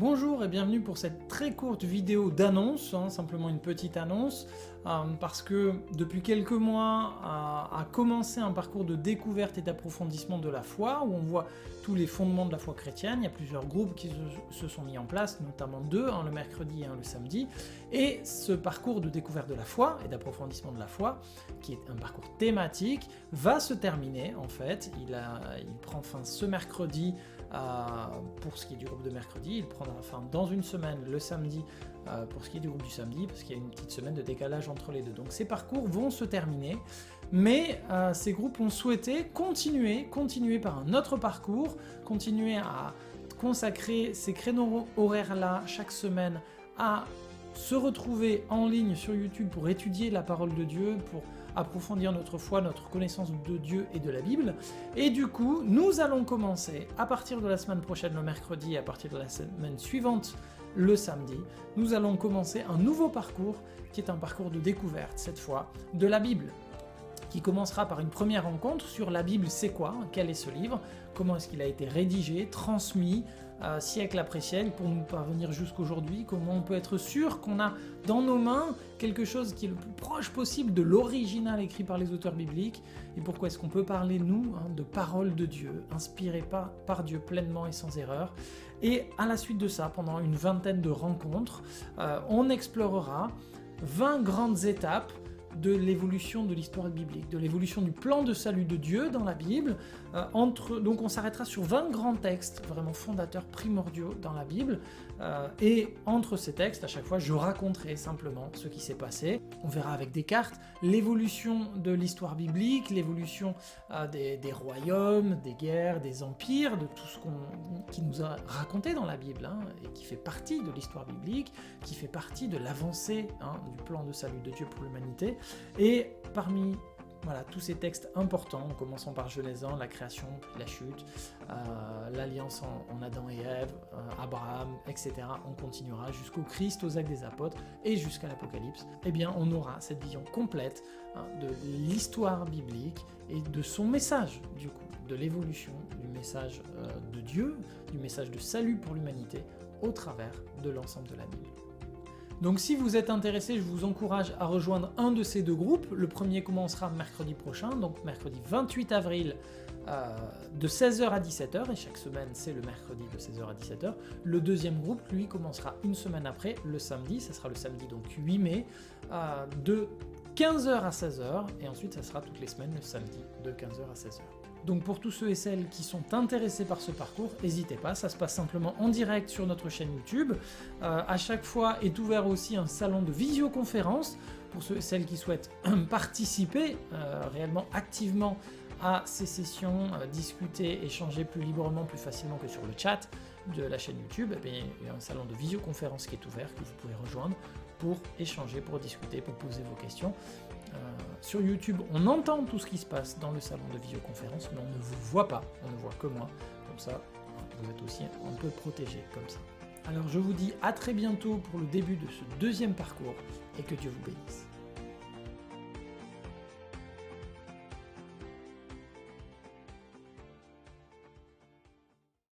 Bonjour et bienvenue pour cette très courte vidéo d'annonce, simplement une petite annonce, parce que depuis quelques mois a commencé un parcours de découverte et d'approfondissement de la foi, où on voit tous les fondements de la foi chrétienne. Il y a plusieurs groupes qui se sont mis en place, notamment deux, le mercredi et un le samedi, et ce parcours de découverte de la foi et d'approfondissement de la foi, qui est un parcours thématique, va se terminer en fait. Il prend fin ce mercredi pour ce qui est du groupe de mercredi, il prendra fin dans une semaine le samedi pour ce qui est du groupe du samedi, parce qu'il y a une petite semaine de décalage entre les deux. Donc ces parcours vont se terminer, mais ces groupes ont souhaité continuer par un autre parcours, continuer à consacrer ces créneaux horaires-là chaque semaine à se retrouver en ligne sur YouTube pour étudier la parole de Dieu, pour approfondir notre foi, notre connaissance de Dieu et de la Bible. Et du coup, nous allons commencer, à partir de la semaine prochaine le mercredi et à partir de la semaine suivante le samedi, nous allons commencer un nouveau parcours qui est un parcours de découverte, cette fois, de la Bible, qui commencera par une première rencontre sur la Bible, c'est quoi, quel est ce livre, comment est-ce qu'il a été rédigé, transmis, siècle après siècle, pour nous parvenir jusqu'aujourd'hui, comment on peut être sûr qu'on a dans nos mains quelque chose qui est le plus proche possible de l'original écrit par les auteurs bibliques, et pourquoi est-ce qu'on peut parler, nous, de parole de Dieu, inspirée par Dieu pleinement et sans erreur. Et à la suite de ça, pendant une vingtaine de rencontres, on explorera 20 grandes étapes de l'évolution de l'histoire biblique, de l'évolution du plan de salut de Dieu dans la Bible. Donc on s'arrêtera sur 20 grands textes vraiment fondateurs, primordiaux dans la Bible, et entre ces textes, à chaque fois, je raconterai simplement ce qui s'est passé. On verra avec des cartes l'évolution de l'histoire biblique, l'évolution des royaumes, des guerres, des empires, de tout ce qui nous a raconté dans la Bible, et qui fait partie de l'histoire biblique, qui fait partie de l'avancée du plan de salut de Dieu pour l'humanité. Et parmi tous ces textes importants, en commençant par Genèse 1, la création, puis la chute, l'alliance en Adam et Ève, Abraham, etc. On continuera jusqu'au Christ, aux actes des apôtres, et jusqu'à l'Apocalypse. Eh bien, on aura cette vision complète de l'histoire biblique et de son message, du coup, de l'évolution du message de Dieu, du message de salut pour l'humanité, au travers de l'ensemble de la Bible. Donc si vous êtes intéressé, je vous encourage à rejoindre un de ces deux groupes. Le premier commencera mercredi prochain, donc mercredi 28 avril de 16h à 17h, et chaque semaine c'est le mercredi de 16h à 17h. Le deuxième groupe, lui, commencera une semaine après, le samedi, ça sera le samedi donc 8 mai, de 15h à 16h, et ensuite ça sera toutes les semaines le samedi de 15h à 16h. Donc pour tous ceux et celles qui sont intéressés par ce parcours, n'hésitez pas, ça se passe simplement en direct sur notre chaîne YouTube. À chaque fois est ouvert aussi un salon de visioconférence pour ceux et celles qui souhaitent participer réellement activement à ces sessions, discuter, échanger plus librement, plus facilement que sur le chat de la chaîne YouTube. Il y a un salon de visioconférence qui est ouvert, que vous pouvez rejoindre pour échanger, pour discuter, pour poser vos questions. Sur YouTube, on entend tout ce qui se passe dans le salon de visioconférence, mais on ne vous voit pas, on ne voit que moi. Comme ça, vous êtes aussi un peu protégé comme ça. Alors je vous dis à très bientôt pour le début de ce deuxième parcours, et que Dieu vous bénisse.